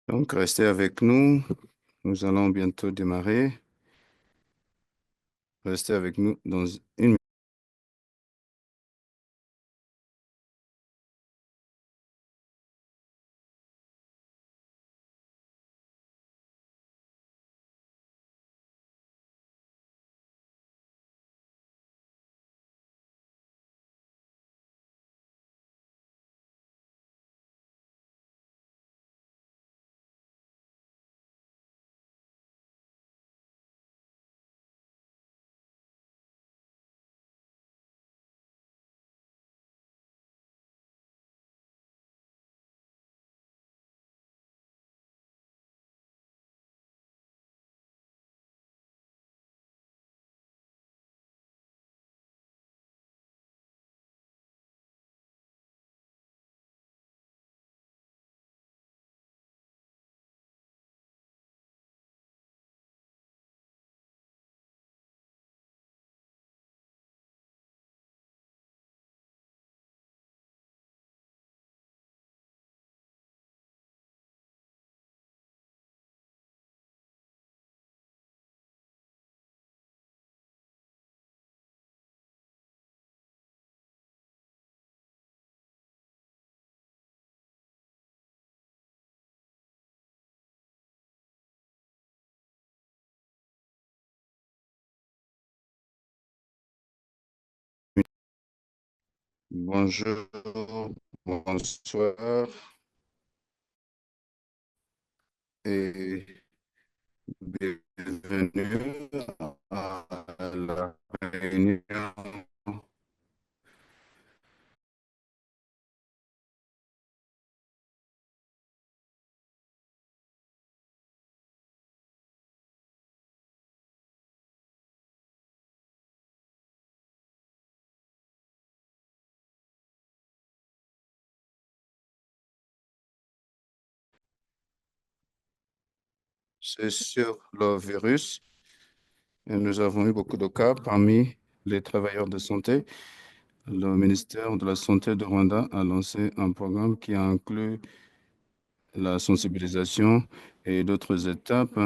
Donc, restez avec nous. Nous allons bientôt démarrer. Restez avec nous dans une minute. Bonjour, bonsoir et bienvenue à la réunion. C'est sur le virus. Et nous avons eu beaucoup de cas parmi les travailleurs de santé. Le ministère de la Santé de Rwanda a lancé un programme qui inclut la sensibilisation et d'autres étapes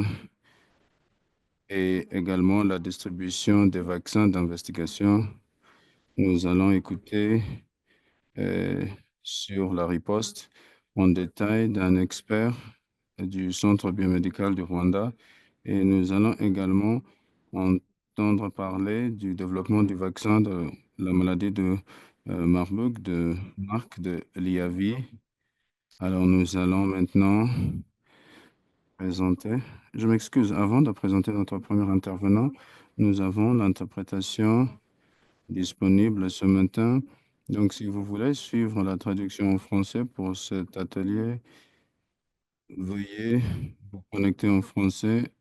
et également la distribution des vaccins d'investigation. Nous allons écouter euh, sur la riposte en détail d'un expert du Centre biomédical du Rwanda et nous allons également entendre parler du développement du vaccin de la maladie de Marburg de Marc de Liavi. Alors nous allons maintenant présenter. Je m'excuse, avant de présenter notre premier intervenant, nous avons l'interprétation disponible ce matin. Donc, si vous voulez suivre la traduction en français pour cet atelier, veuillez vous connecter en français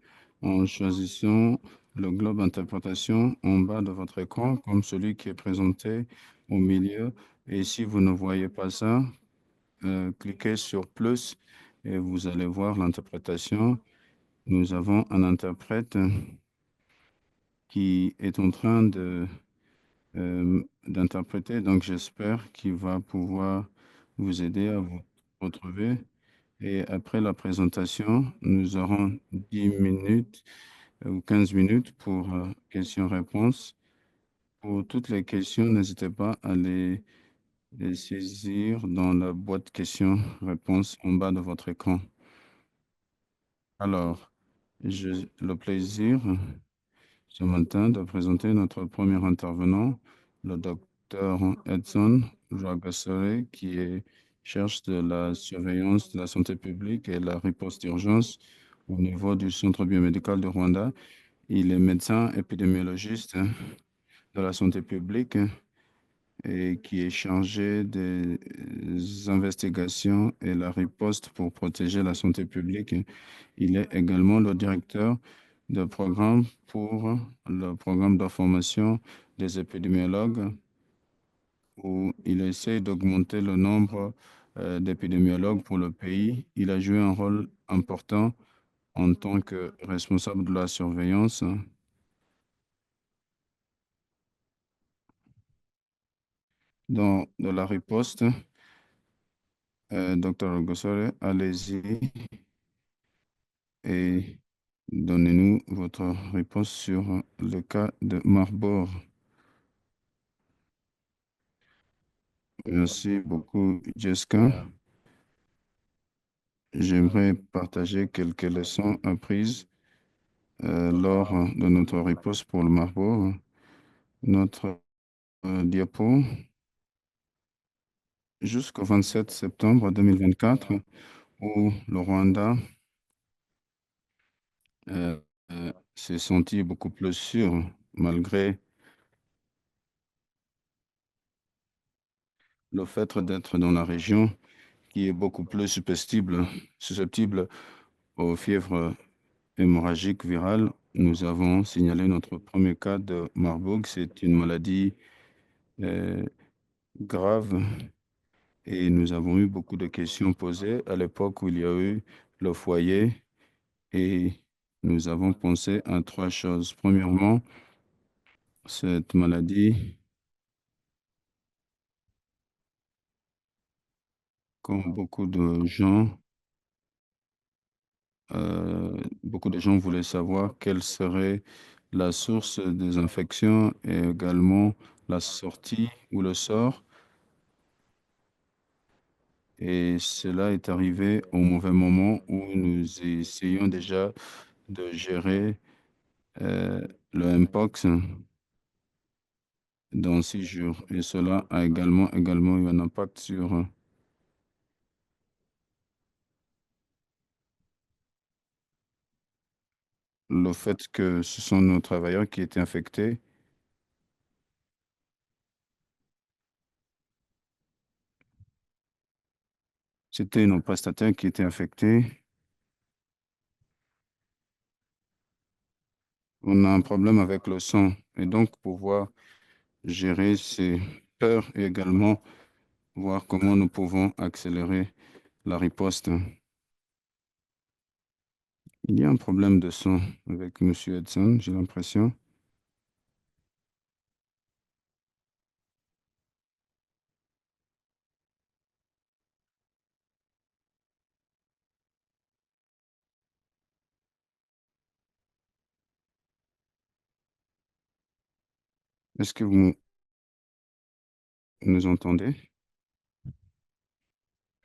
en choisissant le globe interprétation en bas de votre écran, comme celui qui est présenté au milieu. Et si vous ne voyez pas ça, cliquez sur plus et vous allez voir l'interprétation. Nous avons un interprète qui est en train d'interpréter, donc j'espère qu'il va pouvoir vous aider à vous retrouver. Et après la présentation, nous aurons 10 minutes ou 15 minutes pour questions-réponses. Pour toutes les questions, n'hésitez pas à les saisir dans la boîte questions-réponses en bas de votre écran. Alors, j'ai le plaisir ce matin de présenter notre premier intervenant, le docteur Edson Rwagasore, qui est cherche de la surveillance de la santé publique et la riposte d'urgence au niveau du Centre biomédical de Rwanda. Il est médecin épidémiologiste de la santé publique et qui est chargé des investigations et la riposte pour protéger la santé publique. Il est également le directeur de programme pour le programme de formation des épidémiologues où il essaie d'augmenter le nombre d'épidémiologues pour le pays. Il a joué un rôle important en tant que responsable de la surveillance de la riposte. Dr. Gosore, allez-y. et donnez-nous votre réponse sur le cas de Marburg. Merci beaucoup, Jessica. J'aimerais partager quelques leçons apprises lors de notre riposte pour le Marburg. Notre diapo jusqu'au 27 septembre 2024, où le Rwanda s'est senti beaucoup plus sûr, malgré le fait d'être dans la région qui est beaucoup plus susceptible aux fièvres hémorragiques virales. Nous avons signalé notre premier cas de Marburg. C'est une maladie euh, grave et nous avons eu beaucoup de questions posées à l'époque où il y a eu le foyer et nous avons pensé à trois choses. Premièrement, cette maladie, comme beaucoup de gens voulaient savoir quelle serait la source des infections et également la sortie ou le sort. Et cela est arrivé au mauvais moment où nous essayons déjà de gérer euh, le Mpox dans 6 jours. Et cela a également eu un impact sur le fait que ce sont nos travailleurs qui étaient infectés. C'était nos prestataires qui étaient infectés. On a un problème avec le sang. Et donc, pouvoir gérer ces peurs et également voir comment nous pouvons accélérer la riposte. Il y a un problème de sang avec Monsieur Edson, j'ai l'impression. Est-ce que vous nous entendez?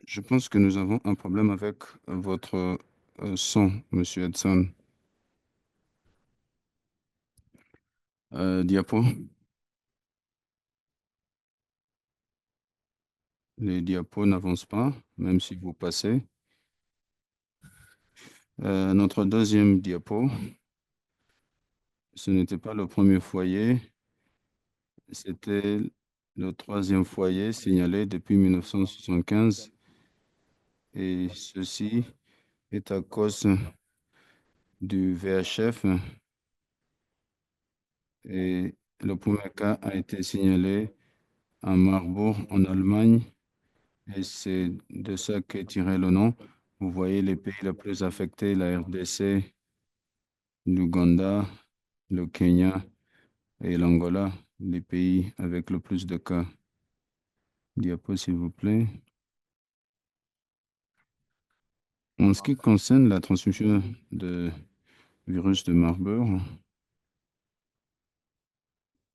Je pense que nous avons un problème avec votre son, Monsieur Edson. Diapo, les diapos n'avancent pas, même si vous passez. Notre deuxième diapo, ce n'était pas le premier foyer, c'était le troisième foyer signalé depuis 1975 et ceci est à cause du VHF et le premier cas a été signalé à Marbourg en Allemagne et c'est de ça qu'est tiré le nom. Vous voyez les pays les plus affectés, la RDC, l'Ouganda, le Kenya et l'Angola, les pays avec le plus de cas. Diapo, s'il vous plaît. En ce qui concerne la transmission de virus de Marburg,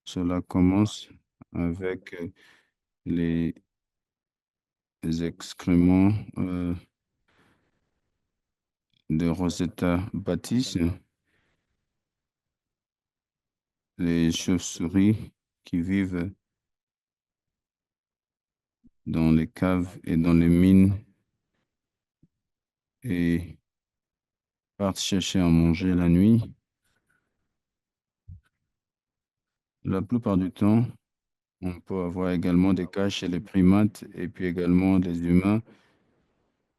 cela commence avec les excréments de Rosetta Bactis, les chauves-souris qui vivent dans les caves et dans les mines et partent chercher à manger la nuit. La plupart du temps, on peut avoir également des cas chez les primates et puis également des humains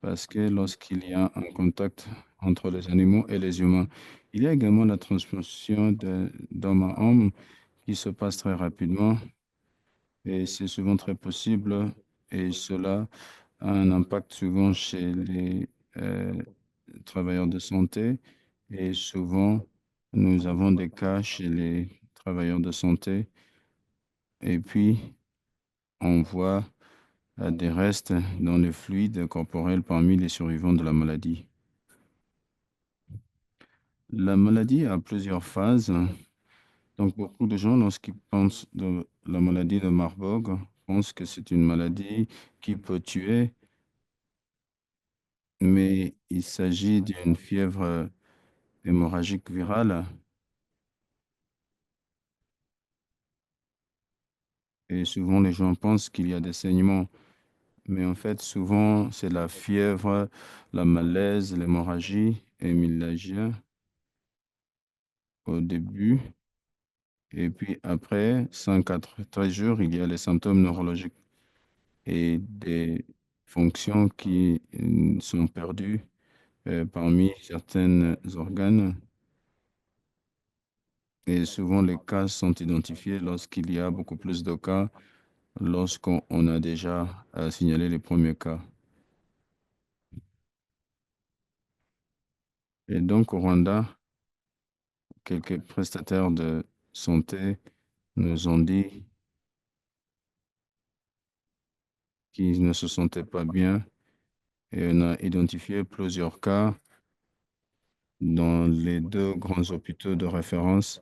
parce que lorsqu'il y a un contact entre les animaux et les humains, il y a également la transmission d'homme à homme qui se passe très rapidement et c'est souvent très possible et cela a un impact souvent chez les euh, travailleurs de santé et souvent nous avons des cas chez les travailleurs de santé et puis on voit des restes dans les fluides corporels parmi les survivants de la maladie. La maladie a plusieurs phases. Donc, beaucoup de gens, lorsqu'ils pensent de la maladie de Marburg, pensent que c'est une maladie qui peut tuer, mais il s'agit d'une fièvre hémorragique virale. Et souvent, les gens pensent qu'il y a des saignements. Mais en fait, souvent, c'est la fièvre, la malaise, l'hémorragie hémorragique au début. Et puis après, 113 jours, il y a les symptômes neurologiques et des fonctions qui sont perdues parmi certains organes. Et souvent, les cas sont identifiés lorsqu'il y a beaucoup plus de cas, lorsqu'on a déjà signalé les premiers cas. Et donc, au Rwanda, quelques prestataires de santé nous ont dit qu'ils ne se sentaient pas bien et on a identifié plusieurs cas dans les deux grands hôpitaux de référence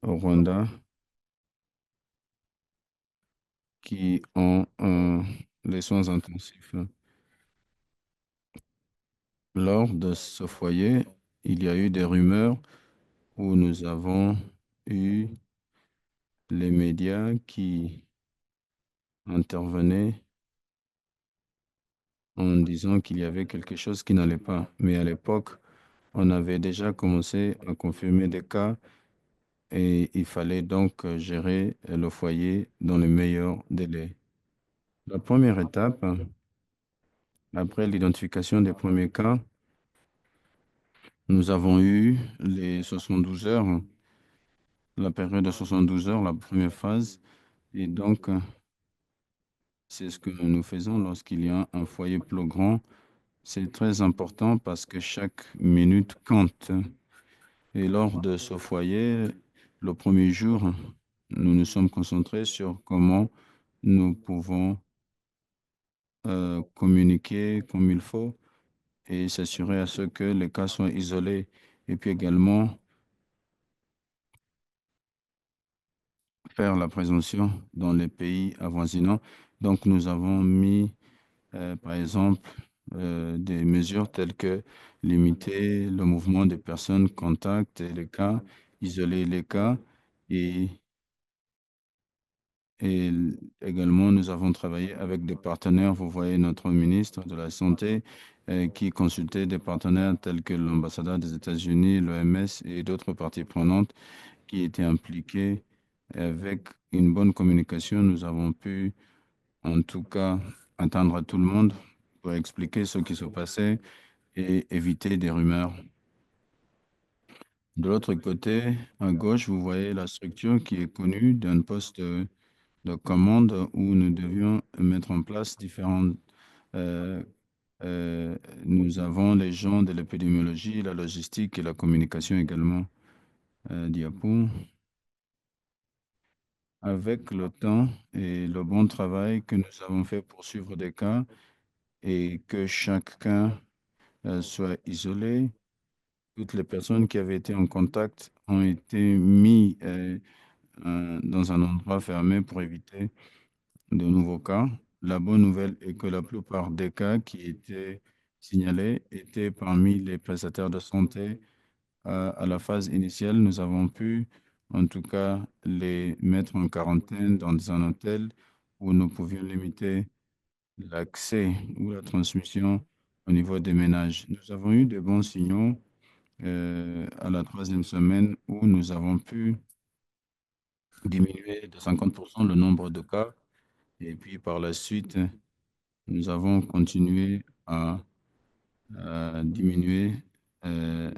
au Rwanda qui ont les soins intensifs. Lors de ce foyer, il y a eu des rumeurs où nous avons eu les médias qui intervenaient en disant qu'il y avait quelque chose qui n'allait pas. Mais à l'époque, on avait déjà commencé à confirmer des cas et il fallait donc gérer le foyer dans les meilleurs délais. La première étape, après l'identification des premiers cas, nous avons eu les 72 heures, la période de 72 heures, la première phase. Et donc, c'est ce que nous faisons lorsqu'il y a un foyer plus grand. C'est très important parce que chaque minute compte. Et lors de ce foyer, le premier jour, nous nous sommes concentrés sur comment nous pouvons communiquer comme il faut et s'assurer à ce que les cas soient isolés. Et puis également, faire la prévention dans les pays avoisinants. Donc, nous avons mis, par exemple, des mesures telles que limiter le mouvement des personnes contacts et les cas, isoler les cas et, et également nous avons travaillé avec des partenaires. Vous voyez notre ministre de la Santé qui consultait des partenaires tels que l'ambassadeur des États-Unis, l'OMS et d'autres parties prenantes qui étaient impliqués. Avec une bonne communication, nous avons pu, en tout cas, attendre tout le monde pour expliquer ce qui se passait et éviter des rumeurs. De l'autre côté, à gauche, vous voyez la structure qui est connue d'un poste de commande où nous devions mettre en place différentes. euh, nous avons les gens de l'épidémiologie, la logistique et la communication également. Diapo. Avec le temps et le bon travail que nous avons fait pour suivre des cas et que chacun soit isolé, toutes les personnes qui avaient été en contact ont été mis dans un endroit fermé pour éviter de nouveaux cas. La bonne nouvelle est que la plupart des cas qui étaient signalés étaient parmi les prestataires de santé. À la phase initiale, nous avons pu, en tout cas, les mettre en quarantaine dans un hôtel où nous pouvions limiter l'accès ou la transmission au niveau des ménages. Nous avons eu de bons signaux à la troisième semaine où nous avons pu diminuer de 50% le nombre de cas. Et puis par la suite, nous avons continué à diminuer euh,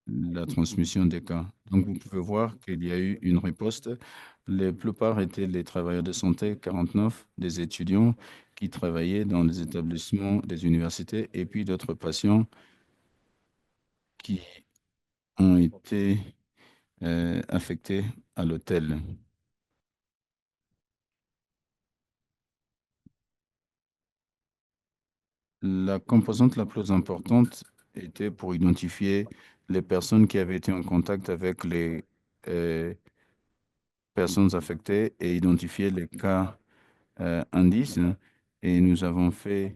la transmission des cas. Donc, vous pouvez voir qu'il y a eu une riposte. La plupart étaient les travailleurs de santé, 49, des étudiants qui travaillaient dans les établissements des universités et puis d'autres patients qui ont été affectés à l'hôtel. La composante la plus importante était pour identifier les personnes qui avaient été en contact avec les personnes affectées et identifier les cas indices. Et nous avons fait,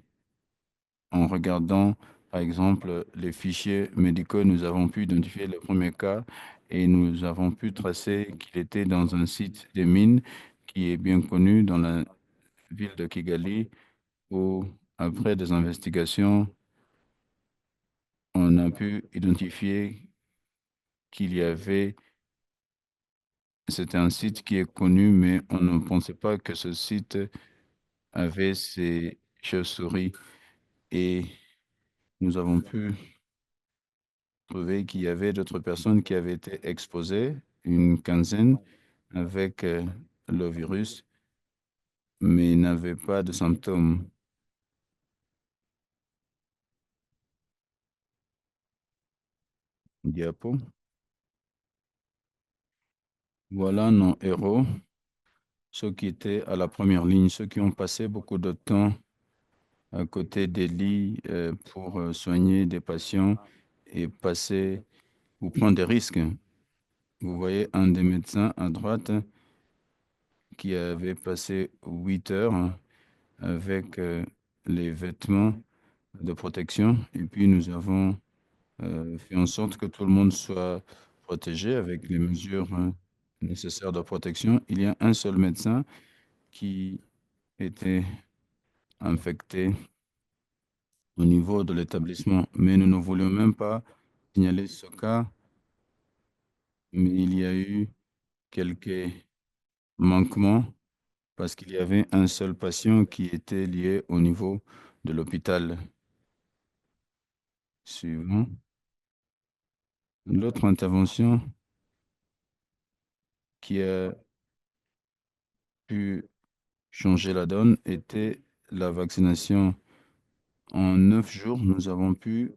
en regardant, par exemple, les fichiers médicaux, nous avons pu identifier le premier cas et nous avons pu tracer qu'il était dans un site des mines qui est bien connu dans la ville de Kigali, où, après des investigations, on a pu identifier qu'il y avait, c'était un site qui est connu, mais on ne pensait pas que ce site avait ces chauves-souris. Et nous avons pu trouver qu'il y avait d'autres personnes qui avaient été exposées, une quinzaine, avec le virus, mais n'avaient pas de symptômes. Diapo. Voilà nos héros, ceux qui étaient à la première ligne, ceux qui ont passé beaucoup de temps à côté des lits pour soigner des patients et passer ou prendre des risques. Vous voyez un des médecins à droite qui avait passé 8 heures avec les vêtements de protection et puis nous avons fait en sorte que tout le monde soit protégé avec les mesures nécessaires de protection. Il y a un seul médecin qui était infecté au niveau de l'établissement, mais nous ne voulions même pas signaler ce cas, mais il y a eu quelques manquements parce qu'il y avait un seul patient qui était lié au niveau de l'hôpital. Suivant. L'autre intervention qui a pu changer la donne était la vaccination. En 9 jours, nous avons pu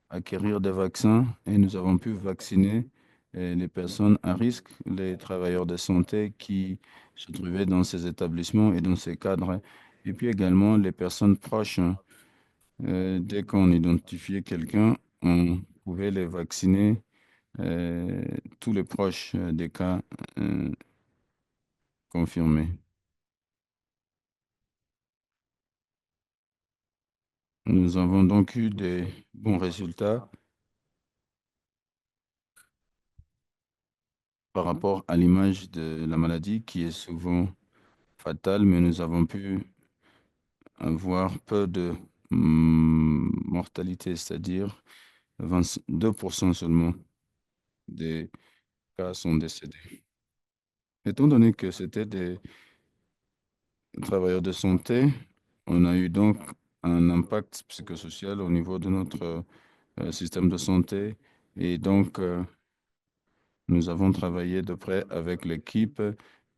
acquérir des vaccins et nous avons pu vacciner les personnes à risque, les travailleurs de santé qui se trouvaient dans ces établissements et dans ces cadres, et puis également les personnes proches. Dès qu'on identifiait quelqu'un, on pouvait les vacciner, euh, tous les proches des cas euh, confirmés. Nous avons donc eu des bons résultats par rapport à l'image de la maladie qui est souvent fatale, mais nous avons pu avoir peu de mortalité, c'est-à-dire 22% seulement des cas sont décédés. Étant donné que c'était des travailleurs de santé, on a eu donc un impact psychosocial au niveau de notre système de santé et donc nous avons travaillé de près avec l'équipe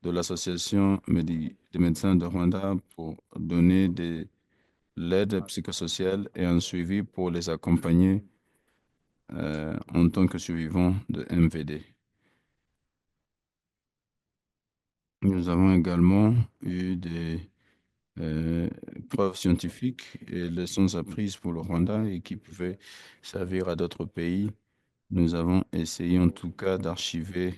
de l'Association des médecins de Rwanda pour donner de l'aide psychosociale et un suivi pour les accompagner en tant que survivants de MVD. Nous avons également eu des euh, preuves scientifiques et leçons apprises pour le Rwanda et qui pouvaient servir à d'autres pays. Nous avons essayé en tout cas d'archiver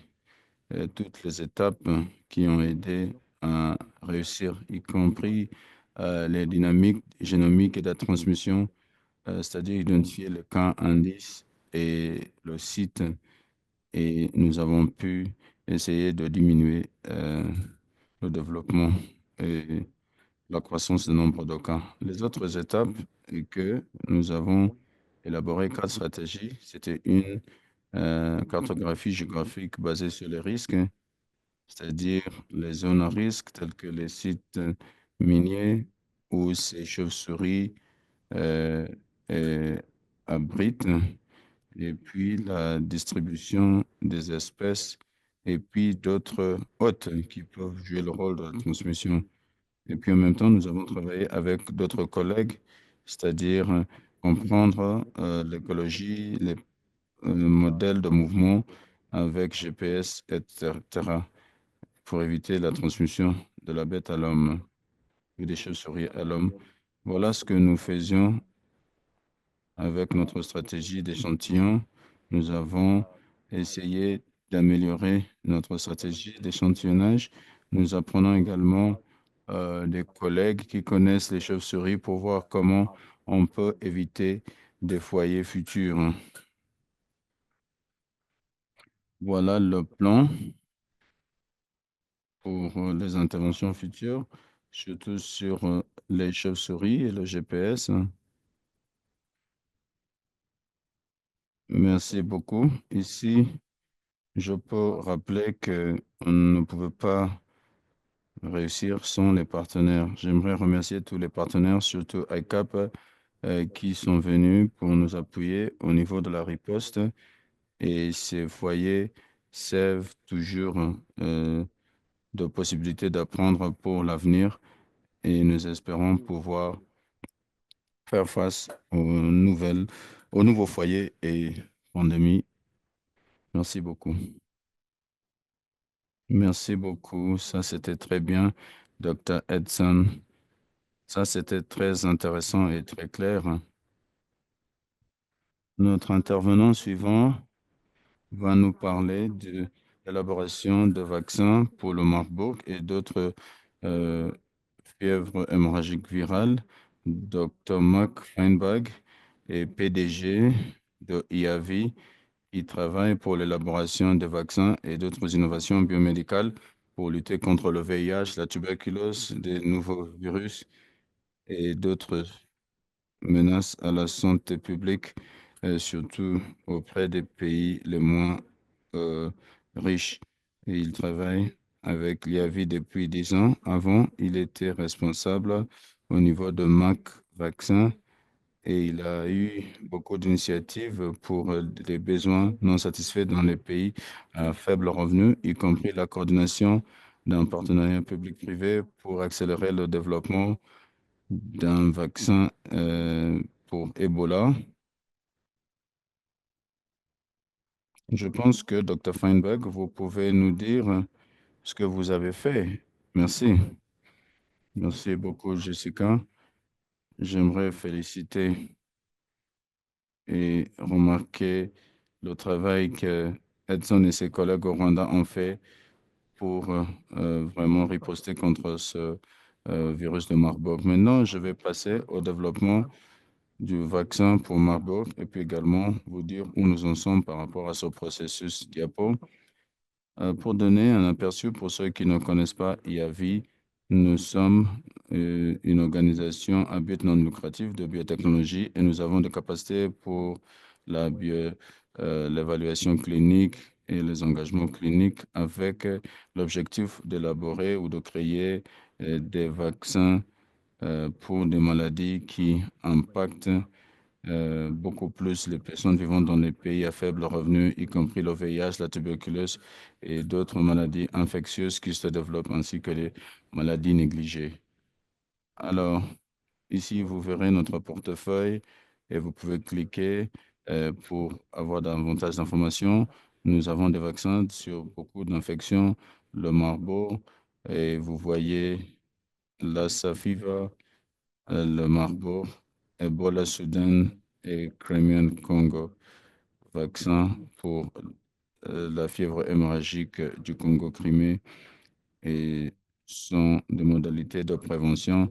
toutes les étapes qui ont aidé à réussir, y compris les dynamiques génomiques et de la transmission, c'est-à-dire identifier le camp indice et le site, et nous avons pu essayer de diminuer le développement et la croissance du nombre de cas. Les autres étapes est que nous avons élaboré 4 stratégies. C'était une cartographie géographique basée sur les risques, c'est-à-dire les zones à risque telles que les sites miniers où ces chauves-souris euh, euh, abritent, et puis la distribution des espèces, et puis d'autres hôtes qui peuvent jouer le rôle de la transmission. Et puis en même temps, nous avons travaillé avec d'autres collègues, c'est-à-dire comprendre l'écologie, les modèles de mouvement avec GPS, etc., pour éviter la transmission de la bête à l'homme et des chauves-souris à l'homme. Voilà ce que nous faisions Avec notre stratégie d'échantillon, nous avons essayé d'améliorer notre stratégie d'échantillonnage. Nous apprenons également des collègues qui connaissent les chauves-souris pour voir comment on peut éviter des foyers futurs. Voilà le plan pour les interventions futures, surtout sur les chauves-souris et le GPS. Merci beaucoup. Ici, je peux rappeler que on ne pouvait pas réussir sans les partenaires. J'aimerais remercier tous les partenaires, surtout ICAP, qui sont venus pour nous appuyer au niveau de la riposte. Et ces foyers servent toujours de possibilité d'apprendre pour l'avenir et nous espérons pouvoir faire face aux nouveaux foyers et pandémies. Merci beaucoup. Merci beaucoup. Ça, c'était très bien, Dr. Edson. Ça, c'était très intéressant et très clair. Notre intervenant suivant va nous parler de l'élaboration de vaccins pour le Marburg et d'autres euh, fièvres hémorragiques virales. Dr. Mark Feinberg est PDG de IAVI. Il travaille pour l'élaboration de vaccins et d'autres innovations biomédicales pour lutter contre le VIH, la tuberculose, des nouveaux virus et d'autres menaces à la santé publique, surtout auprès des pays les moins euh, riches. Et il travaille avec l'IAVI depuis 10 ans. Avant, il était responsable au niveau de Mac Vaccin et il a eu beaucoup d'initiatives pour les besoins non satisfaits dans les pays à faible revenu, y compris la coordination d'un partenariat public-privé pour accélérer le développement d'un vaccin pour Ebola. Je pense que, Dr. Feinberg, vous pouvez nous dire ce que vous avez fait. Merci. Merci beaucoup, Jessica. J'aimerais féliciter et remarquer le travail que Edson et ses collègues au Rwanda ont fait pour vraiment riposter contre ce virus de Marburg. Maintenant, je vais passer au développement du vaccin pour Marburg et puis également vous dire où nous en sommes par rapport à ce processus diapo. Pour donner un aperçu pour ceux qui ne connaissent pas IAVI, nous sommes une organisation à but non lucratif de biotechnologie et nous avons des capacités pour l'évaluation clinique et les engagements cliniques avec l'objectif d'élaborer ou de créer des vaccins pour des maladies qui impactent beaucoup plus les personnes vivant dans les pays à faible revenu, y compris le VIH, la tuberculose et d'autres maladies infectieuses qui se développent, ainsi que les maladies négligées. Alors, ici, vous verrez notre portefeuille et vous pouvez cliquer pour avoir davantage d'informations. Nous avons des vaccins sur beaucoup d'infections, le Marburg, et vous voyez la Safiva, le Marburg, Ebola Soudan et Crimean Congo. Vaccin pour la fièvre hémorragique du Congo-Crimée et sont des modalités de prévention.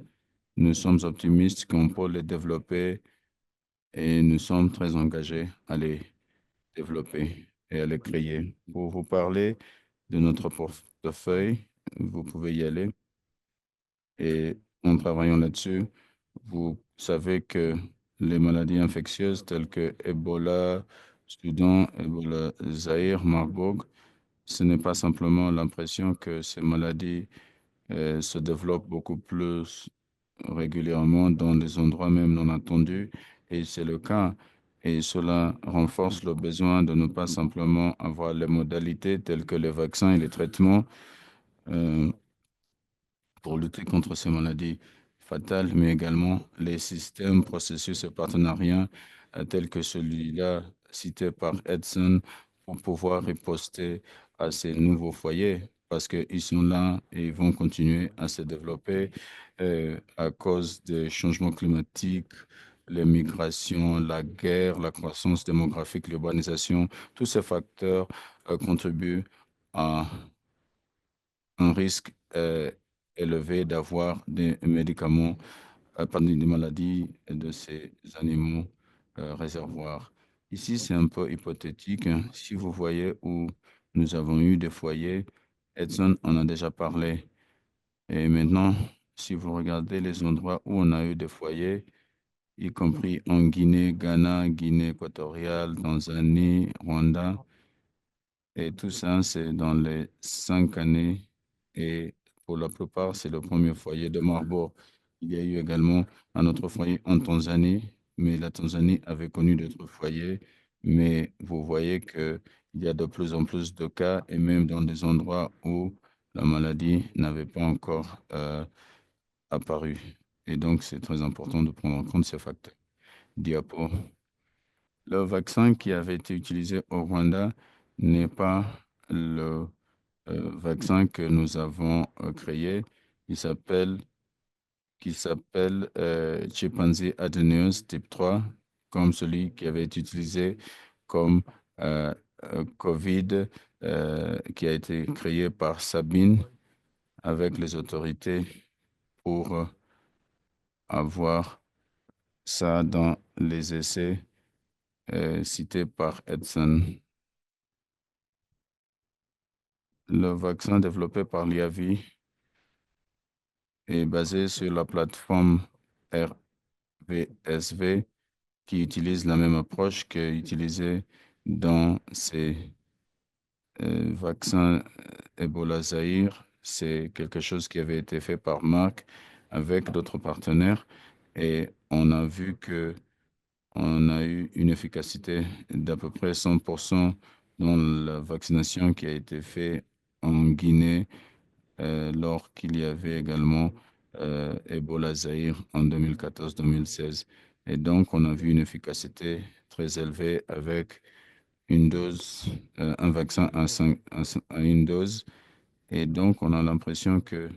Nous sommes optimistes qu'on peut les développer et nous sommes très engagés à les développer et à les créer. Pour vous parler de notre portefeuille, vous pouvez y aller. Et en travaillant là-dessus, vous savez que les maladies infectieuses telles que Ebola, Soudan, Ebola, Zaïre, Marburg, ce n'est pas simplement l'impression que ces maladies se développent beaucoup plus régulièrement dans des endroits même non attendus, et c'est le cas. Et cela renforce le besoin de ne pas simplement avoir les modalités telles que les vaccins et les traitements euh, pour lutter contre ces maladies fatales, mais également les systèmes, processus et partenariats tels que celui-là cité par Edson pour pouvoir riposter à ces nouveaux foyers parce qu'ils sont là et ils vont continuer à se développer à cause des changements climatiques, les migrations, la guerre, la croissance démographique, l'urbanisation, tous ces facteurs contribuent à un risque élevé d'avoir des médicaments, pardon, des maladies de ces animaux réservoirs. Ici, c'est un peu hypothétique, hein. Si vous voyez où nous avons eu des foyers, Edson en a déjà parlé. Et maintenant, si vous regardez les endroits où on a eu des foyers, y compris en Guinée, Ghana, Guinée équatoriale, Tanzanie, Rwanda, et tout ça, c'est dans les 5 années. Et pour la plupart, c'est le premier foyer de Marburg. Il y a eu également un autre foyer en Tanzanie, mais la Tanzanie avait connu d'autres foyers. Mais vous voyez qu'il y a de plus en plus de cas, et même dans des endroits où la maladie n'avait pas encore apparu. Et donc, c'est très important de prendre en compte ces facteurs. Diapo. Le vaccin qui avait été utilisé au Rwanda n'est pas le vaccin que nous avons créé. Il s'appelle, qui s'appelle chimpanzee adenovirus type 3, comme celui qui avait été utilisé comme euh, COVID, qui a été créé par Sabine avec les autorités pour avoir ça dans les essais cités par Edson. Le vaccin développé par l'IAVI est basé sur la plateforme RVSV qui utilise la même approche que utilisée dans ces vaccins Ebola Zaïre. C'est quelque chose qui avait été fait par Merck avec d'autres partenaires et on a vu que on a eu une efficacité d'à peu près 100% dans la vaccination qui a été faite en Guinée lors qu'il y avait également Ebola Zaïre en 2014-2016. Et donc, on a vu une efficacité très élevée avec une dose, un vaccin à une dose. Et donc, on a l'impression que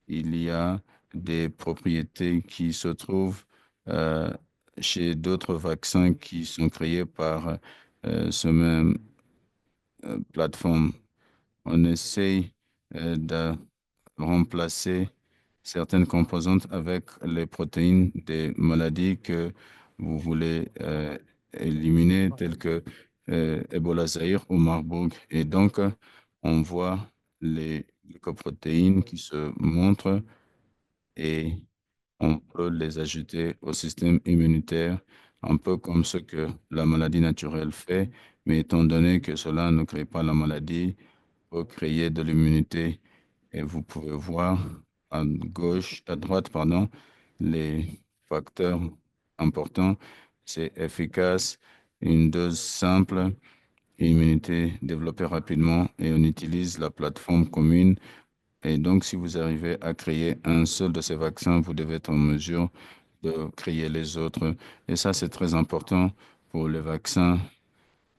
il y a des propriétés qui se trouvent euh, chez d'autres vaccins qui sont créés par ce même plateforme. On essaye de remplacer certaines composantes avec les protéines des maladies que vous voulez éliminer, telles que Ebola Zaïre ou Marburg. Et donc, on voit les glycoprotéines qui se montrent et on peut les ajouter au système immunitaire, un peu comme ce que la maladie naturelle fait, mais étant donné que cela ne crée pas la maladie, peut créer de l'immunité. Et vous pouvez voir à gauche, à droite, pardon, les facteurs importants. C'est efficace, une dose simple, immunité développée rapidement et on utilise la plateforme commune. Et donc, si vous arrivez à créer un seul de ces vaccins, vous devez être en mesure de créer les autres. Et ça, c'est très important pour les vaccins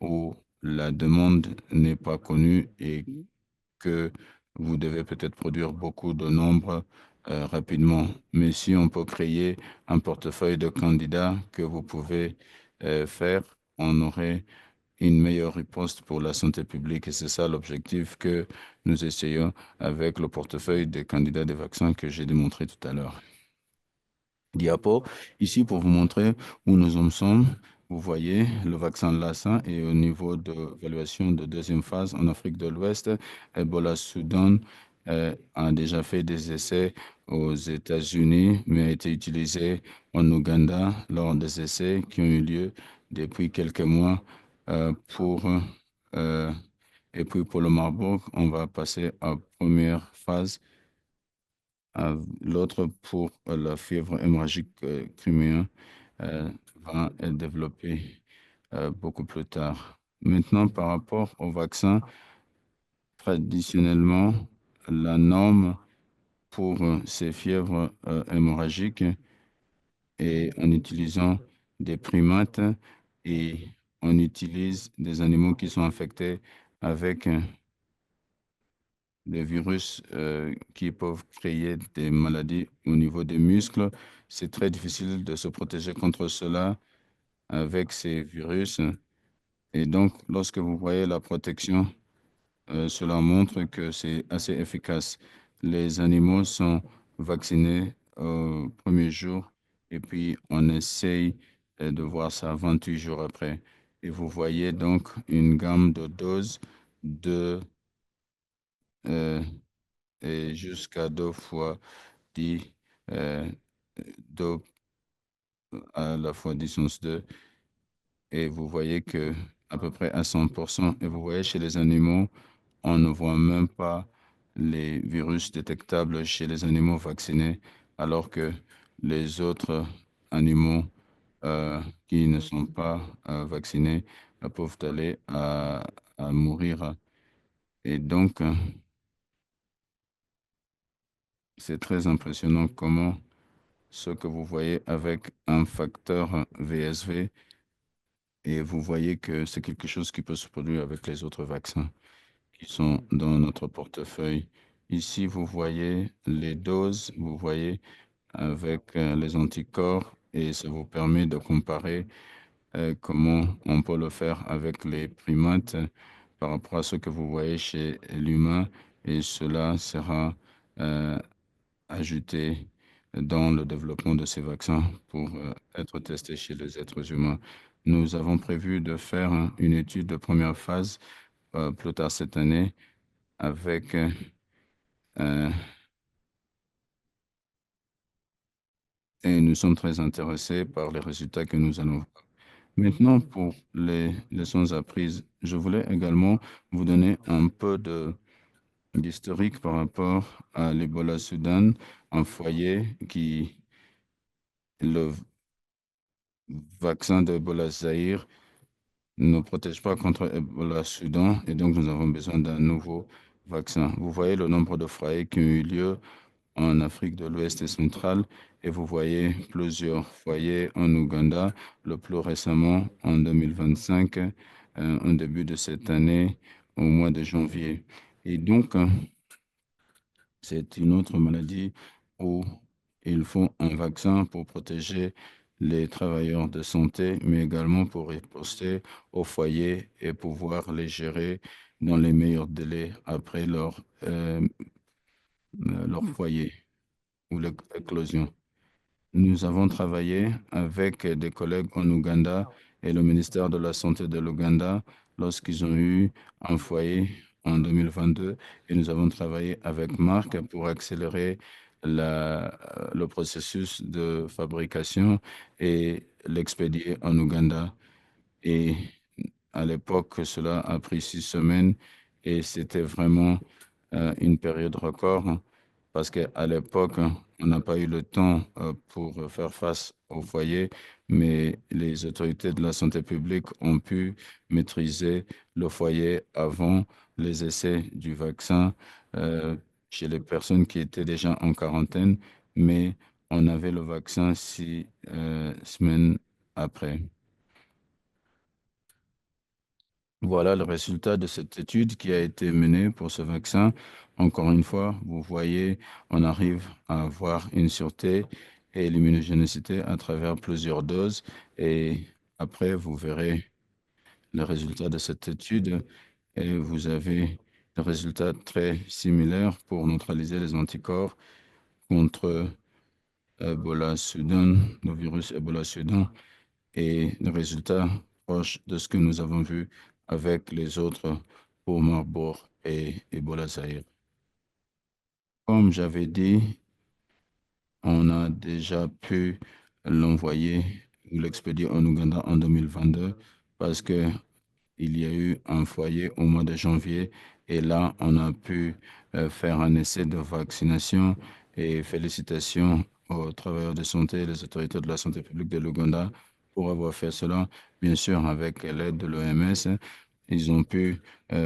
où la demande n'est pas connue et que vous devez peut-être produire beaucoup de nombres rapidement. Mais si on peut créer un portefeuille de candidats que vous pouvez faire, on aurait une meilleure riposte pour la santé publique. Et c'est ça l'objectif que nous essayons avec le portefeuille des candidats des vaccins que j'ai démontré tout à l'heure. Diapo, ici pour vous montrer où nous en sommes. Vous voyez le vaccin Lassa est au niveau d'évaluation de deuxième phase en Afrique de l'Ouest. Ebola Soudan a déjà fait des essais aux États-Unis, mais a été utilisé en Ouganda lors des essais qui ont eu lieu depuis quelques mois pour et puis pour le Marburg, on va passer à première phase l'autre pour la fièvre hémorragique criméenne va être développé beaucoup plus tard. Maintenant, par rapport au vaccin, traditionnellement, la norme pour ces fièvres hémorragiques est en utilisant des primates et on utilise des animaux qui sont infectés avec des virus qui peuvent créer des maladies au niveau des muscles. C'est très difficile de se protéger contre cela avec ces virus. Et donc, lorsque vous voyez la protection, cela montre que c'est assez efficace. Les animaux sont vaccinés au premier jour et puis on essaye de voir ça 28 jours après. Et vous voyez donc une gamme de doses de euh, et jusqu'à 2 fois 10 euh,2 à la fois 10 × 2. Et vous voyez que à peu près à 100%. Et vous voyez chez les animaux, on ne voit même pas les virus détectables chez les animaux vaccinés, alors que les autres animaux qui ne sont pas vaccinés peuvent aller à mourir. Et donc, c'est très impressionnant comment ce que vous voyez avec un facteur VSV, et vous voyez que c'est quelque chose qui peut se produire avec les autres vaccins qui sont dans notre portefeuille. Ici, vous voyez les doses, vous voyez avec les anticorps, et ça vous permet de comparer comment on peut le faire avec les primates par rapport à ce que vous voyez chez l'humain, et cela sera euh, ajouté dans le développement de ces vaccins pour être testés chez les êtres humains. Nous avons prévu de faire une étude de première phase plus tard cette année avec euh, et nous sommes très intéressés par les résultats que nous allons voir. Maintenant, pour les leçons apprises, je voulais également vous donner un peu d'historique par rapport à l'Ebola Soudan, un foyer qui, le vaccin d'Ebola Zaïre ne protège pas contre Ebola Soudan, et donc nous avons besoin d'un nouveau vaccin. Vous voyez le nombre de foyers qui ont eu lieu en Afrique de l'Ouest et centrale, et vous voyez plusieurs foyers en Ouganda, le plus récemment en 2025, en début de cette année, au mois de janvier. Et donc, c'est une autre maladie où il faut un vaccin pour protéger les travailleurs de santé, mais également pour riposter au foyer et pouvoir les gérer dans les meilleurs délais après leur foyer ou l'éclosion. Nous avons travaillé avec des collègues en Ouganda et le ministère de la Santé de l'Ouganda lorsqu'ils ont eu un foyer en 2022, et nous avons travaillé avec Marc pour accélérer le processus de fabrication et l'expédier en Ouganda. Et à l'époque, cela a pris 6 semaines, et c'était vraiment une période record, hein, parce qu'à l'époque, on n'a pas eu le temps pour faire face au foyer, mais les autorités de la santé publique ont pu maîtriser le foyer avant les essais du vaccin euh, chez les personnes qui étaient déjà en quarantaine, mais on avait le vaccin 6 semaines après. Voilà le résultat de cette étude qui a été menée pour ce vaccin. Encore une fois, vous voyez, on arrive à avoir une sûreté et l'immunogénicité à travers plusieurs doses. Et après, vous verrez le résultat de cette étude, et vous avez le résultat très similaire pour neutraliser les anticorps contre Ebola Sudan, le virus Ebola Sudan, et le résultat proche de ce que nous avons vu avec les autres pour Marburg et Ebola Zaïre. Comme j'avais dit, on a déjà pu l'envoyer ou l'expédier en Ouganda en 2022 parce que il y a eu un foyer au mois de janvier, et là, on a pu faire un essai de vaccination, et félicitations aux travailleurs de santé et les autorités de la santé publique de l'Ouganda pour avoir fait cela, bien sûr, avec l'aide de l'OMS. Ils ont pu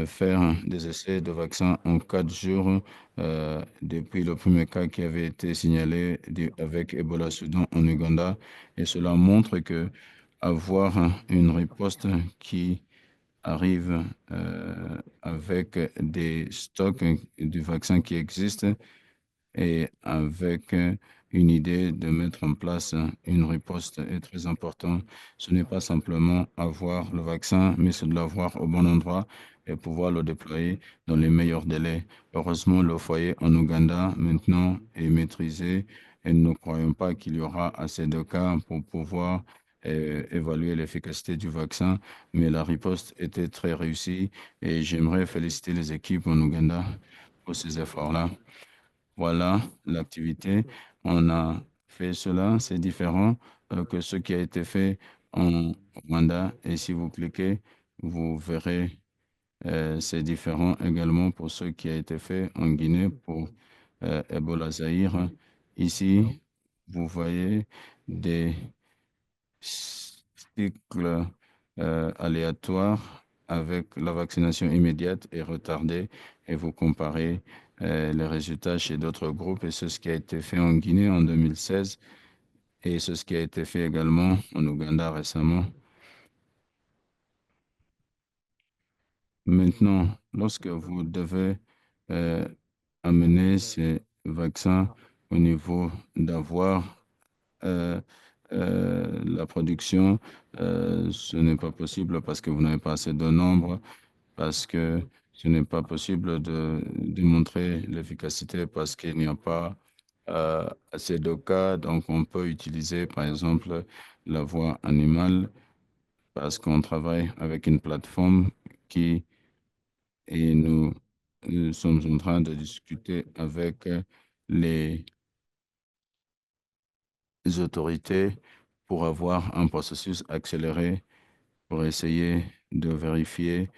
faire des essais de vaccins en 4 jours depuis le premier cas qui avait été signalé avec Ebola Soudan en Ouganda. Et cela montre que avoir une riposte qui arrive avec des stocks du vaccin qui existent et avec une idée de mettre en place une riposte est très important. Ce n'est pas simplement avoir le vaccin, mais c'est de l'avoir au bon endroit et pouvoir le déployer dans les meilleurs délais. Heureusement, le foyer en Ouganda maintenant est maîtrisé et nous ne croyons pas qu'il y aura assez de cas pour pouvoir évaluer l'efficacité du vaccin, mais la riposte était très réussie et j'aimerais féliciter les équipes en Ouganda pour ces efforts-là. Voilà l'activité. On a fait cela. C'est différent que ce qui a été fait en Rwanda. Et si vous cliquez, vous verrez, c'est différent également pour ce qui a été fait en Guinée pour Ebola Zaïre. Ici, vous voyez des cycles aléatoires avec la vaccination immédiate et retardée et vous comparez les résultats chez d'autres groupes et c'est ce qui a été fait en Guinée en 2016 et c'est ce qui a été fait également en Ouganda récemment. Maintenant, lorsque vous devez euh, amener ces vaccins au niveau d'avoir euh, la production, ce n'est pas possible parce que vous n'avez pas assez de nombre, parce que ce n'est pas possible de démontrer l'efficacité parce qu'il n'y a pas assez de cas. Donc, on peut utiliser, par exemple, la voie animale parce qu'on travaille avec une plateforme qui, et nous sommes en train de discuter avec les autorités pour avoir un processus accéléré pour essayer de vérifier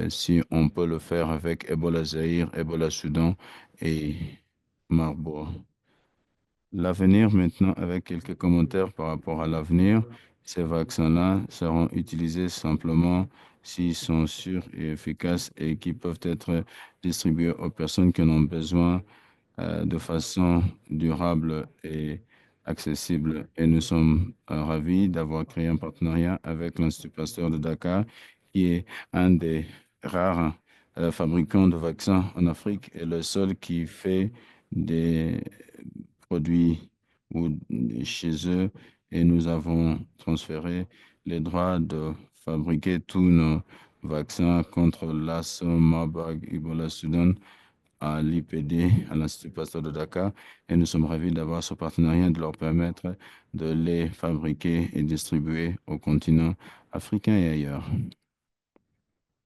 si on peut le faire avec Ebola Zaïre, Ebola Soudan et Marburg. L'avenir maintenant, avec quelques commentaires par rapport à l'avenir, ces vaccins-là seront utilisés simplement s'ils sont sûrs et efficaces et qui peuvent être distribués aux personnes qui en ont besoin de façon durable et accessible. Et nous sommes ravis d'avoir créé un partenariat avec l'Institut Pasteur de Dakar, qui est un des rares fabricants de vaccins en Afrique et le seul qui fait des produits chez eux. Et nous avons transféré les droits de fabriquer tous nos vaccins contre l'AS, Marburg, Ebola, Sudan à l'IPD, à l'Institut Pasteur de Dakar, et nous sommes ravis d'avoir ce partenariat, de leur permettre de les fabriquer et distribuer au continent africain et ailleurs.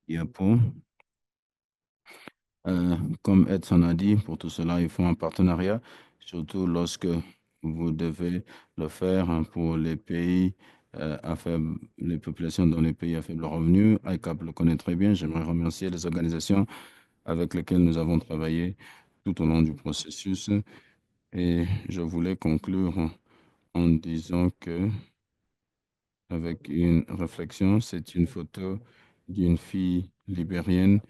Yapo, comme Edson a dit, pour tout cela, il faut un partenariat, surtout lorsque vous devez le faire pour les pays à faible, les populations dans les pays à faible revenu. ICAP le connaît très bien. J'aimerais remercier les organisations avec lesquelles nous avons travaillé tout au long du processus. Et je voulais conclure en disant que, avec une réflexion, c'est une photo d'une fille libérienne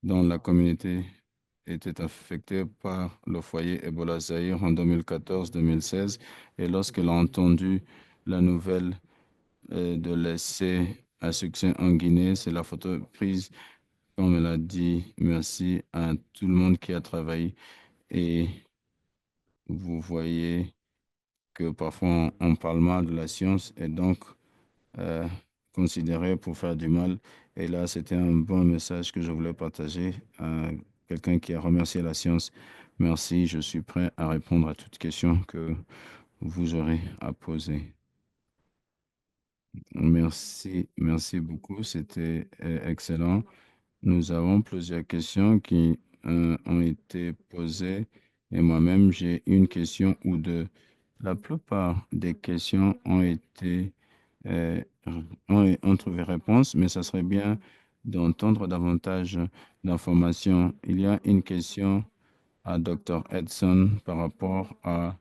dont la communauté était affectée par le foyer Ebola Zaïre en 2014-2016. Et lorsqu'elle a entendu la nouvelle de l'essai à succès en Guinée, c'est la photo prise, comme elle a dit, merci à tout le monde qui a travaillé. Et vous voyez que parfois on parle mal de la science et donc euh, considéré pour faire du mal. Et là, c'était un bon message que je voulais partager à quelqu'un qui a remercié la science. Merci, je suis prêt à répondre à toute question que vous aurez à poser. Merci, merci beaucoup, c'était excellent. Nous avons plusieurs questions qui ont été posées et moi-même, j'ai une question ou deux. La plupart des questions ont été, euh, ont trouvé réponse, mais ça serait bien d'entendre davantage d'informations. Il y a une question à Dr. Edson par rapport à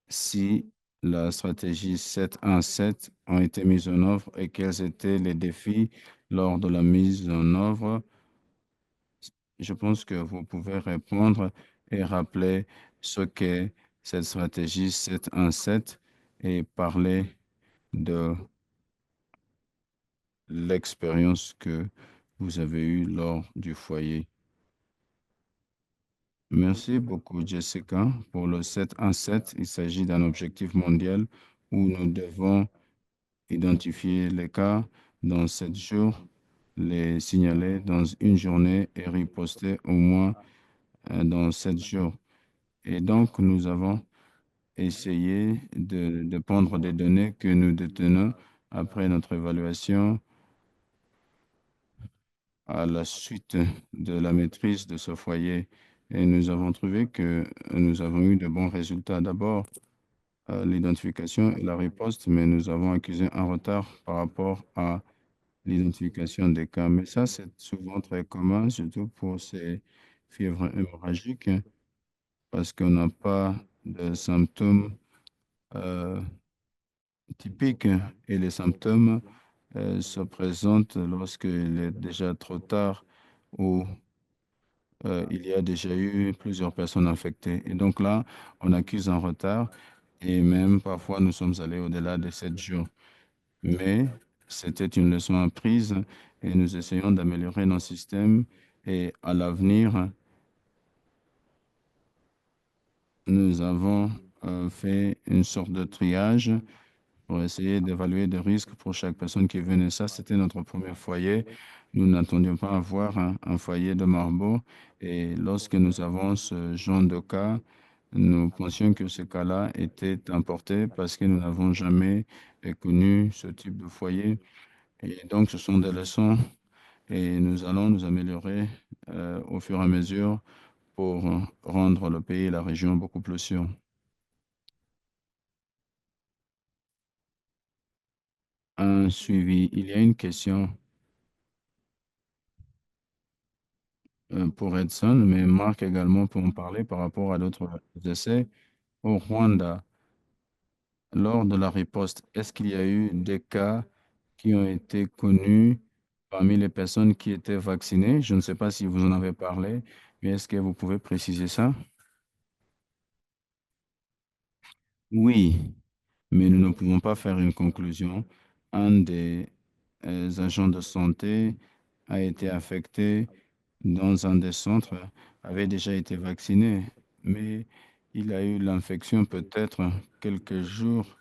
si la stratégie 717 a été mise en œuvre et quels étaient les défis lors de la mise en œuvre. Je pense que vous pouvez répondre et rappeler ce qu'est cette stratégie 717 et parler de l'expérience que vous avez eue lors du foyer. Merci beaucoup, Jessica. Pour le 7-1-7, il s'agit d'un objectif mondial où nous devons identifier les cas dans 7 jours, les signaler dans une journée et riposter au moins dans 7 jours. Et donc, nous avons essayé de prendre des données que nous détenons après notre évaluation à la suite de la maîtrise de ce foyer. Et nous avons trouvé que nous avons eu de bons résultats. D'abord, l'identification et la riposte, mais nous avons accusé un retard par rapport à l'identification des cas. Mais ça, c'est souvent très commun, surtout pour ces fièvres hémorragiques, parce qu'on n'a pas de symptômes euh, typiques et les symptômes se présentent lorsqu'il est déjà trop tard ou il y a déjà eu plusieurs personnes infectées. Et donc là, on accuse un retard et même parfois nous sommes allés au-delà de 7 jours. Mais c'était une leçon apprise et nous essayons d'améliorer nos systèmes et à l'avenir, nous avons fait une sorte de triage pour essayer d'évaluer des risques pour chaque personne qui venait. Ça, c'était notre premier foyer. Nous n'attendions pas à avoir un foyer de Marburg. Et lorsque nous avons ce genre de cas, nous pensions que ce cas-là était importé parce que nous n'avons jamais connu ce type de foyer. Et donc, ce sont des leçons et nous allons nous améliorer au fur et à mesure pour rendre le pays et la région beaucoup plus sûrs. Un suivi. Il y a une question pour Edson, mais Marc également peut en parler par rapport à d'autres essais. Au Rwanda, lors de la riposte, est-ce qu'il y a eu des cas qui ont été connus parmi les personnes qui étaient vaccinées? Je ne sais pas si vous en avez parlé, mais est-ce que vous pouvez préciser ça? Oui, mais nous ne pouvons pas faire une conclusion. Un des agents de santé a été affecté dans un des centres, avait déjà été vacciné, mais il a eu l'infection peut-être quelques jours,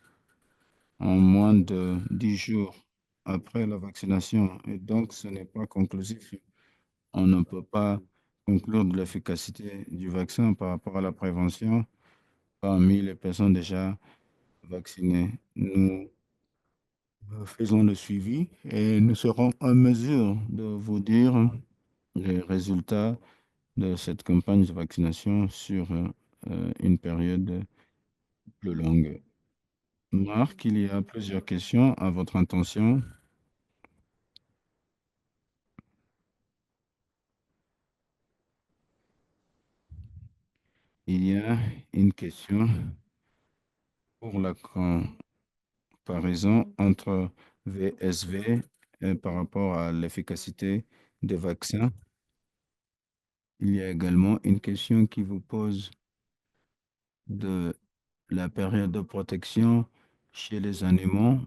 en moins de 10 jours après la vaccination. Et donc, ce n'est pas conclusif. On ne peut pas conclure de l'efficacité du vaccin par rapport à la prévention parmi les personnes déjà vaccinées. Nous faisons le suivi et nous serons en mesure de vous dire les résultats de cette campagne de vaccination sur une période plus longue. Marc, il y a plusieurs questions à votre intention. Il y a une question pour la comparaison entre VSV par rapport à l'efficacité des vaccins. Il y a également une question qui vous pose de la période de protection chez les animaux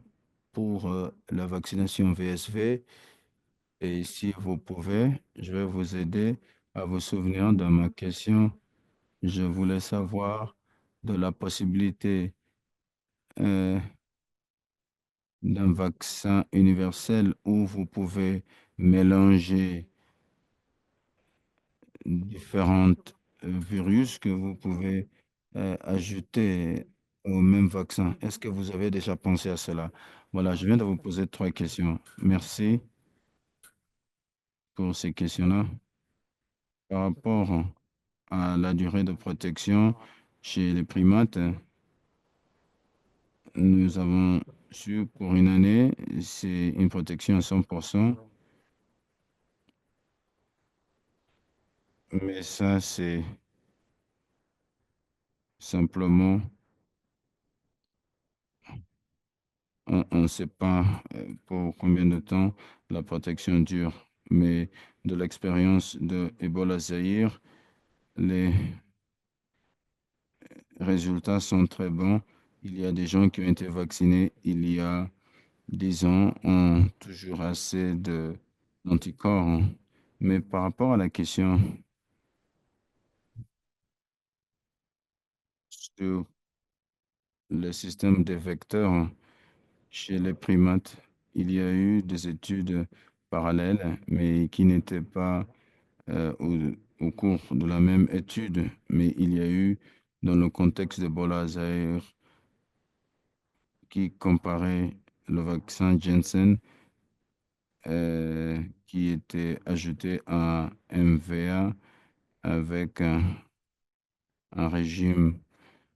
pour la vaccination VSV. Et si vous pouvez, je vais vous aider à vous souvenir de ma question. Je voulais savoir de la possibilité euh, d'un vaccin universel où vous pouvez mélanger différents virus que vous pouvez ajouter au même vaccin. Est-ce que vous avez déjà pensé à cela? Voilà, je viens de vous poser 3 questions. Merci pour ces questions-là. Par rapport à la durée de protection chez les primates, nous avons su pour une année, c'est une protection à 100%, mais ça, c'est simplement, on ne sait pas pour combien de temps la protection dure, mais de l'expérience de Ebola Zaïre, les résultats sont très bons. Il y a des gens qui ont été vaccinés il y a disons, ont toujours assez d'anticorps, hein. Mais par rapport à la question sur le système des vecteurs, hein, chez les primates, il y a eu des études parallèles, mais qui n'étaient pas au cours de la même étude, mais il y a eu, dans le contexte d'Ebola Zaïre, qui comparait le vaccin Janssen qui était ajouté à MVA avec un régime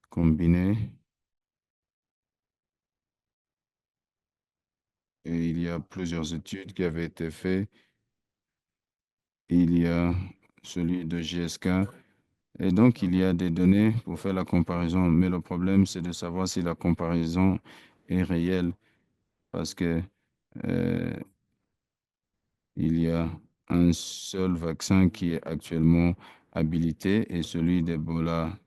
combiné. Et il y a plusieurs études qui avaient été faites. Il y a celui de GSK. Et donc, il y a des données pour faire la comparaison. Mais le problème, c'est de savoir si la comparaison est réelle. Parce que euh, il y a un seul vaccin qui est actuellement habilité et celui d'Ebola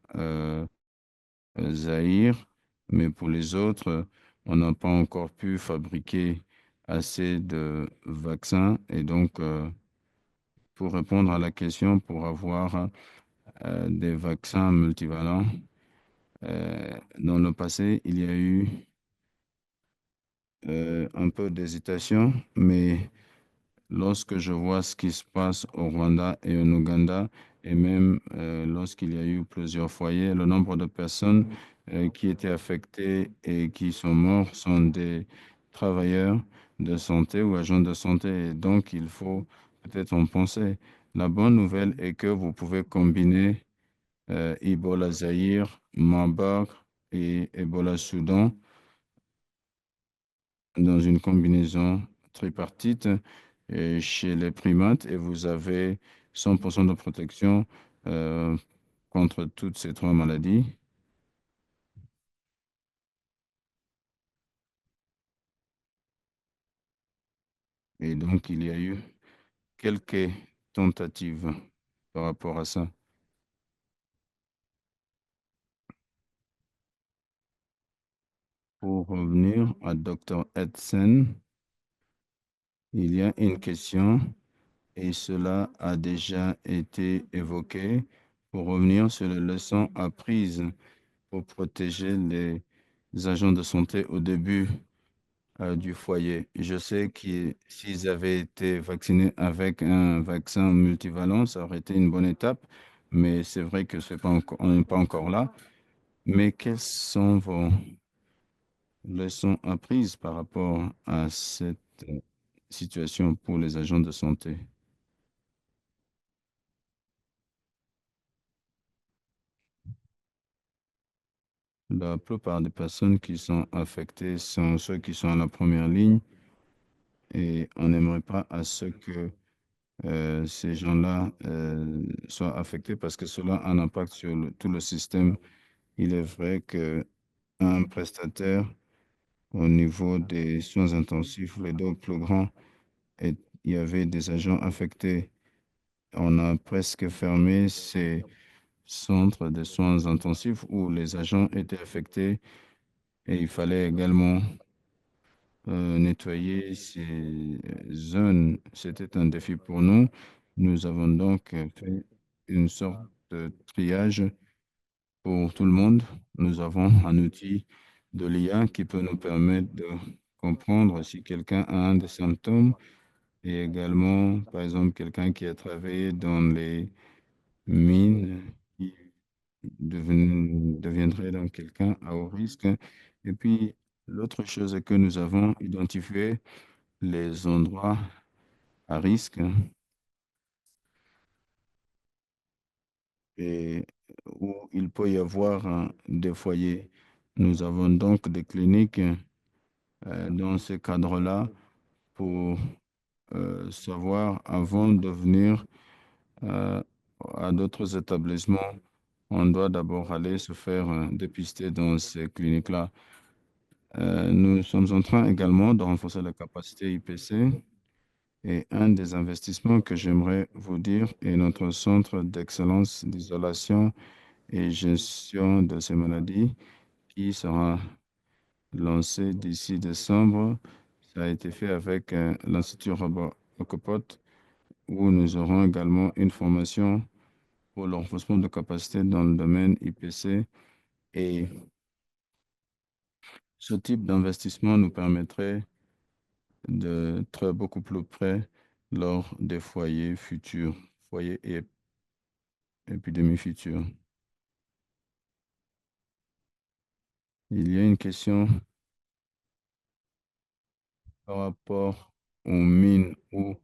Zaïre. Mais pour les autres, on n'a pas encore pu fabriquer assez de vaccins. Et donc, pour répondre à la question, pour avoir des vaccins multivalents, dans le passé, il y a eu un peu d'hésitation, mais lorsque je vois ce qui se passe au Rwanda et en Ouganda, et même lorsqu'il y a eu plusieurs foyers, le nombre de personnes qui étaient affectées et qui sont morts sont des travailleurs de santé ou agents de santé. Et donc, il faut peut-être en penser. La bonne nouvelle est que vous pouvez combiner Ebola Zaïre, Marburg et Ebola Soudan dans une combinaison tripartite chez les primates et vous avez 100% de protection euh, contre toutes ces trois maladies. Et donc, il y a eu quelques tentatives par rapport à ça. Pour revenir à Dr. Edson, il y a une question et cela a déjà été évoqué pour revenir sur les leçons apprises pour protéger les agents de santé au début du foyer. Je sais que s'ils avaient été vaccinés avec un vaccin multivalent, ça aurait été une bonne étape, mais c'est vrai que c'est pas encore, on n'est pas encore là. Mais quelles sont vos leçons apprises par rapport à cette situation pour les agents de santé? La plupart des personnes qui sont affectées sont ceux qui sont à la première ligne et on n'aimerait pas à ce que ces gens-là soient affectés parce que cela a un impact sur tout le système. Il est vrai qu'un prestataire au niveau des soins intensifs, les deux plus grands, il y avait des agents affectés. On a presque fermé ces centres de soins intensifs où les agents étaient affectés et il fallait également nettoyer ces zones. C'était un défi pour nous. Nous avons donc fait une sorte de triage pour tout le monde. Nous avons un outil de l'IA qui peut nous permettre de comprendre si quelqu'un a un des symptômes et également, par exemple, quelqu'un qui a travaillé dans les mines qui deviendrait donc quelqu'un à haut risque. Et puis, l'autre chose est que nous avons identifié les endroits à risque et où il peut y avoir des foyers. Nous avons donc des cliniques dans ce cadre-là pour savoir avant de venir euh, à d'autres établissements, on doit d'abord aller se faire dépister dans ces cliniques-là. Nous sommes en train également de renforcer la capacité IPC. Et un des investissements que j'aimerais vous dire est notre centre d'excellence d'isolation et gestion de ces maladies qui sera lancé d'ici décembre. Ça a été fait avec l'Institut Robert où nous aurons également une formation pour le renforcement de capacités dans le domaine IPC. Et ce type d'investissement nous permettrait d'être beaucoup plus près lors des foyers futurs, foyers et épidémies futures. Il y a une question par rapport aux mines où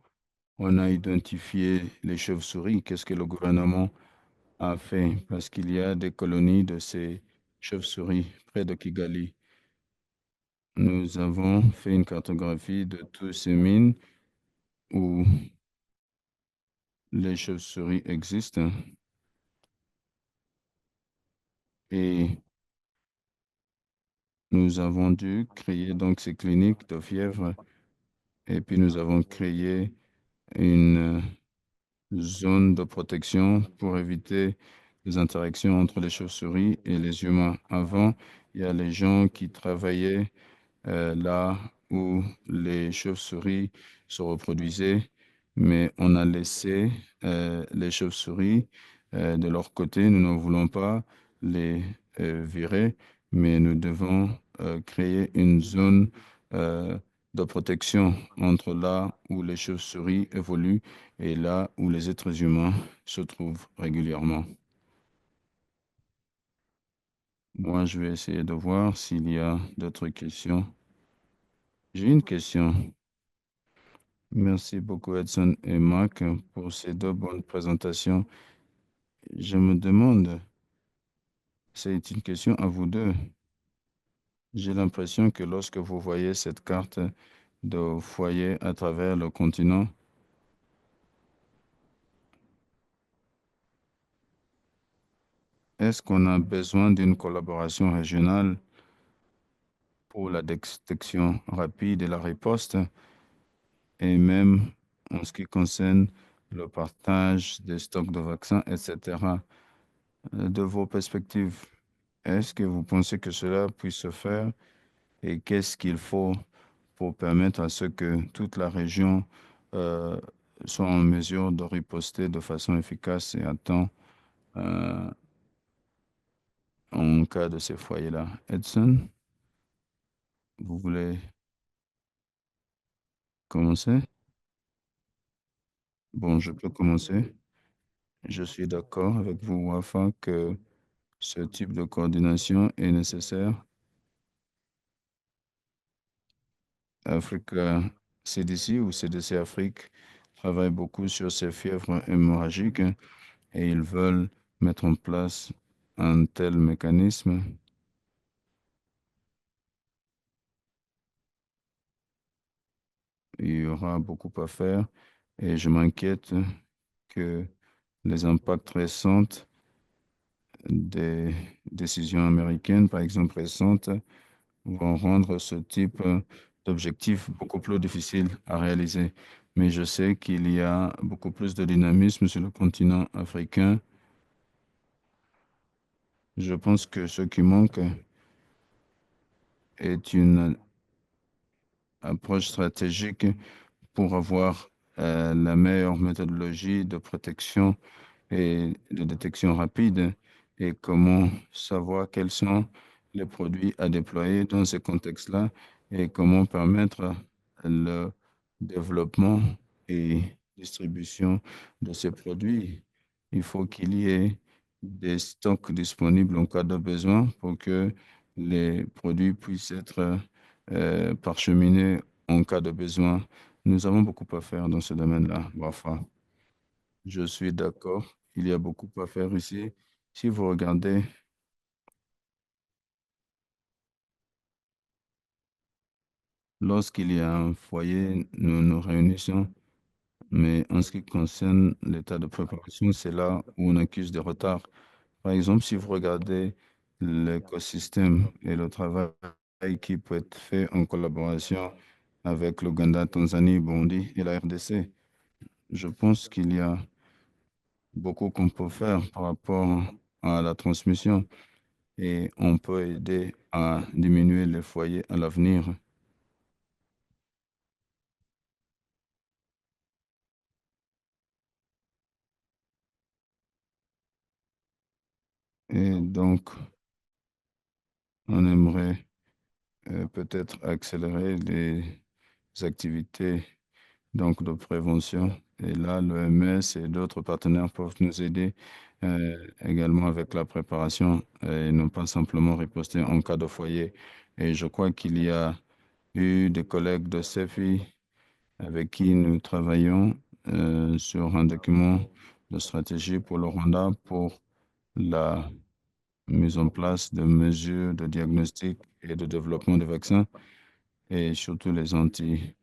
on a identifié les chauves-souris. Qu'est-ce que le gouvernement a fait? Parce qu'il y a des colonies de ces chauves-souris près de Kigali. Nous avons fait une cartographie de toutes ces mines où les chauves-souris existent et nous avons dû créer donc ces cliniques de fièvre et puis nous avons créé une zone de protection pour éviter les interactions entre les chauves-souris et les humains. Avant, il y a les gens qui travaillaient là où les chauves-souris se reproduisaient, mais on a laissé les chauves-souris de leur côté. Nous ne voulons pas les virer, mais nous devons créer une zone euh, de protection entre là où les chauves-souris évoluent et là où les êtres humains se trouvent régulièrement. Moi, je vais essayer de voir s'il y a d'autres questions. J'ai une question. Merci beaucoup, Edson et Marc, pour ces deux bonnes présentations. Je me demande, c'est une question à vous deux. J'ai l'impression que lorsque vous voyez cette carte de foyer à travers le continent, est-ce qu'on a besoin d'une collaboration régionale pour la détection rapide et la riposte, et même en ce qui concerne le partage des stocks de vaccins, etc. De vos perspectives, est-ce que vous pensez que cela puisse se faire et qu'est-ce qu'il faut pour permettre à ce que toute la région euh, soit en mesure de riposter de façon efficace et à temps euh, en cas de ces foyers-là? Edson, vous voulez commencer? Bon, je peux commencer. Je suis d'accord avec vous, Wafa, que ce type de coordination est nécessaire. Africa CDC ou CDC Afrique travaille beaucoup sur ces fièvres hémorragiques et ils veulent mettre en place un tel mécanisme. Il y aura beaucoup à faire et je m'inquiète que les impacts récents des décisions américaines, par exemple récentes, vont rendre ce type d'objectif beaucoup plus difficile à réaliser. Mais je sais qu'il y a beaucoup plus de dynamisme sur le continent africain. Je pense que ce qui manque est une approche stratégique pour avoir la meilleure méthodologie de protection et de détection rapide et comment savoir quels sont les produits à déployer dans ce contexte-là et comment permettre le développement et distribution de ces produits. Il faut qu'il y ait des stocks disponibles en cas de besoin pour que les produits puissent être parcheminés en cas de besoin. Nous avons beaucoup à faire dans ce domaine-là, Wafa. Je suis d'accord. Il y a beaucoup à faire ici. Si vous regardez, lorsqu'il y a un foyer, nous nous réunissons, mais en ce qui concerne l'état de préparation, c'est là où on accuse des retards. Par exemple, si vous regardez l'écosystème et le travail qui peut être fait en collaboration avec l'Ouganda, Tanzanie, Burundi et la RDC, je pense qu'il y a beaucoup qu'on peut faire par rapport à la transmission et on peut aider à diminuer les foyers à l'avenir. Et donc, on aimerait peut-être accélérer les activités donc de prévention. Et là, l'OMS et d'autres partenaires peuvent nous aider également avec la préparation et non pas simplement riposter en cas de foyer. Et je crois qu'il y a eu des collègues de CEFI avec qui nous travaillons sur un document de stratégie pour le Rwanda pour la mise en place de mesures de diagnostic et de développement de vaccins et surtout les antirétroviraux.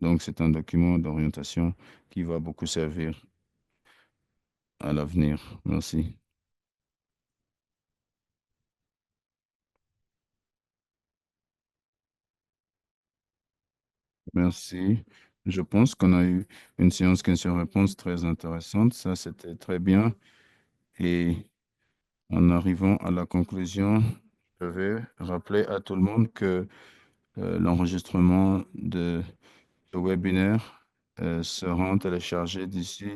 Donc, c'est un document d'orientation qui va beaucoup servir à l'avenir. Merci. Merci. Je pense qu'on a eu une séance questions-réponses très intéressante. Ça, c'était très bien. Et en arrivant à la conclusion, je vais rappeler à tout le monde que l'enregistrement de ce webinaire sera téléchargé d'ici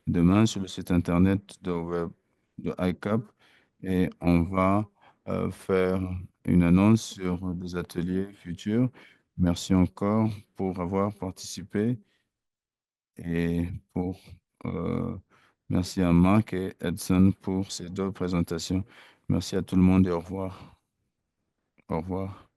demain sur le site internet de ICAP et on va faire une annonce sur des ateliers futurs. Merci encore pour avoir participé et euh, merci à Marc et Edson pour ces deux présentations. Merci à tout le monde et au revoir. Au revoir.